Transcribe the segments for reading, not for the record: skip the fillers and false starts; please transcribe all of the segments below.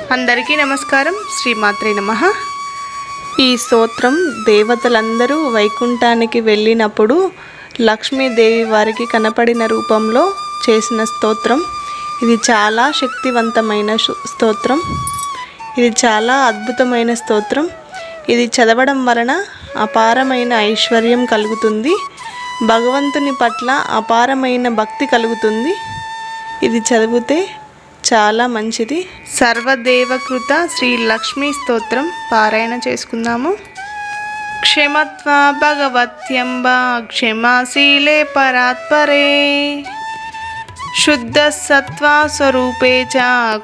అందరికీ నమస్కారం. శ్రీమాత్రే నమః. ఈ స్తోత్రం దేవతలందరూ వైకుంఠానికి వెళ్ళినప్పుడు లక్ష్మీదేవి వారికి కనపడిన రూపంలో చేసిన స్తోత్రం. ఇది చాలా శక్తివంతమైన స్తోత్రం. ఇది చాలా అద్భుతమైన స్తోత్రం. ఇది చదవడం వలన అపారమైన ఐశ్వర్యం కలుగుతుంది. భగవంతుని పట్ల అపారమైన భక్తి కలుగుతుంది. ఇది చదివితే చాలా మంచిది. సర్వదేవకృత శ్రీ లక్ష్మీ స్తోత్రం పారాయణ చేసుకుందాము. క్షమత్వ భగవత్యంబ క్షమాశీలే పరాత్పరే శుద్ధ సత్వా స్వరూపే చ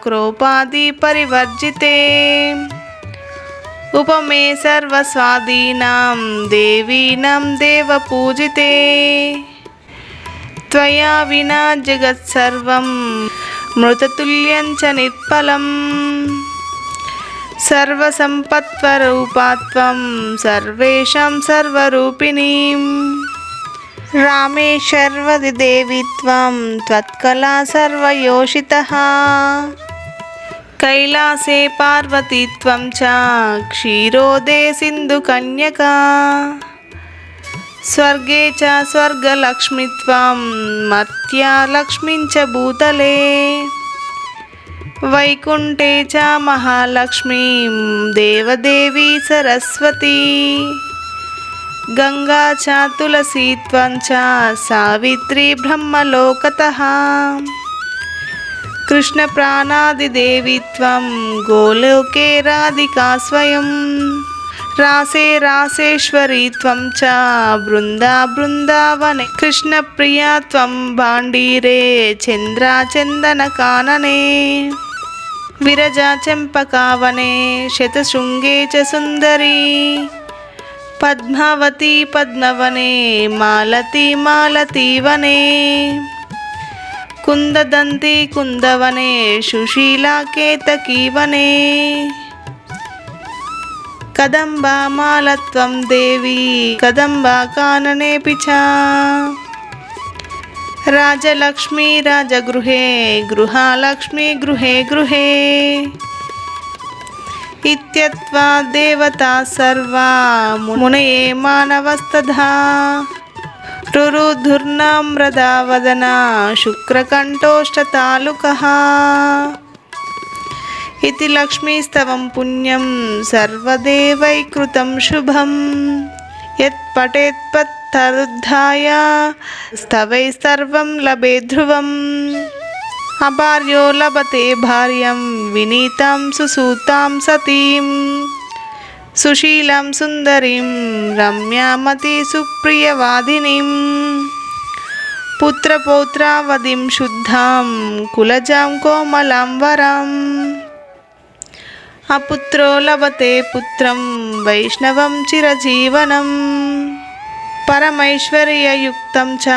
క్రోపాది పరివర్జితే ఉపమే సర్వస్వాదీనాం దేవీనాం దేవపూజితే త్వయా వినా జగత్సర్వం మృతతుల్యం చ నిత్ఫలం సర్వసంపత్స్వరూపాత్వం సర్వేషాం సర్వరూపిణీం రామేశ్వర్వది దేవిత్వం త్వత్కలా సర్వయోషితః కైలాసే పార్వతీత్వం చ క్షీరోదే సింధుకన్యకా స్వర్గే చ స్వర్గలక్ష్మిత్వం మర్త్యా లక్ష్మీం చ భూతలే వైకుంఠే చ మహాలక్ష్మీం దేవదేవీ సరస్వతీ గంగా చ తులసీత్వం చ సావిత్రీ బ్రహ్మలోకతః కృష్ణ ప్రాణాదిదేవిత్వం గోలోకే రాధికా స్వయం రాసే రాసేశ్వరీత్వం చ బృందా బృందావనే కృష్ణప్రియా త్వం భాండీరే చంద్రాచందనకాననే విరజా చంపకావనే శతశృంగే చ సుందరీ పద్మావతి పద్మవనే మాలతి మాలతీవనే కుందదంతి కుందవనే సుశీలా కేతకీవనే కదంబా మాలత్వం దేవి కదంబా కాననేపి చ రాజలక్ష్మీ రాజగృహే గృహాలక్ష్మీ గృహే గృహే ఇత్యత్వా దేవతా సర్వా మునయే మానవస్తథా రురుధుర్నామ్రదా వదనా శుక్రకంఠోష్టతాలుకః ఇతి లక్ష్మీస్తవం పుణ్యం సర్వదేవైకృతం శుభం యత్ పఠేత్పత్తరుద్ధాయ స్తవై సర్వం లభే ధ్రువం అభార్యో లభతే భార్యం వినీతాం సుసూతాం సతీం సుశీలం సుందరీం రమ్యామతి సుప్రియవాదినీం పుత్రపౌత్రావధిం శుద్ధాం కులజాం కోమలాం వరాం అపుత్రో లభతే పుత్రం వైష్ణవం చిరజీవనం పరమైశ్వర్యయుక్తం చ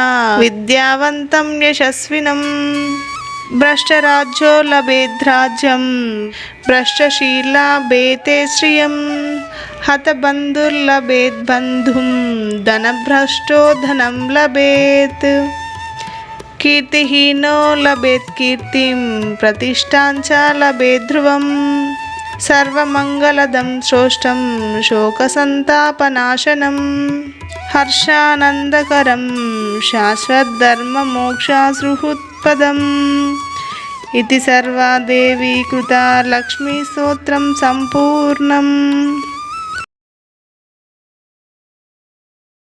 విద్యావంతం యశస్వినం భ్రష్టరాజ్యో లభేద్రాజ్యం భ్రష్టశీలా భేతే శ్రియం హతబంధుర్లభేద్బంధుం ధనభ్రష్టో ధనం లభేత్ కీర్తిహీనో లభేత్ కీర్తిం ప్రతిష్టాం చ లభేత్ ధ్రువం సర్వమంగళదం శ్రోష్టం శోకసంతాపనాశనం హర్షానందకరం శాశ్వద్ధర్మమోక్షాశ్రుహుత్పదం ఇది సర్వాదేవీకృత లక్ష్మీ స్తోత్రం సంపూర్ణం.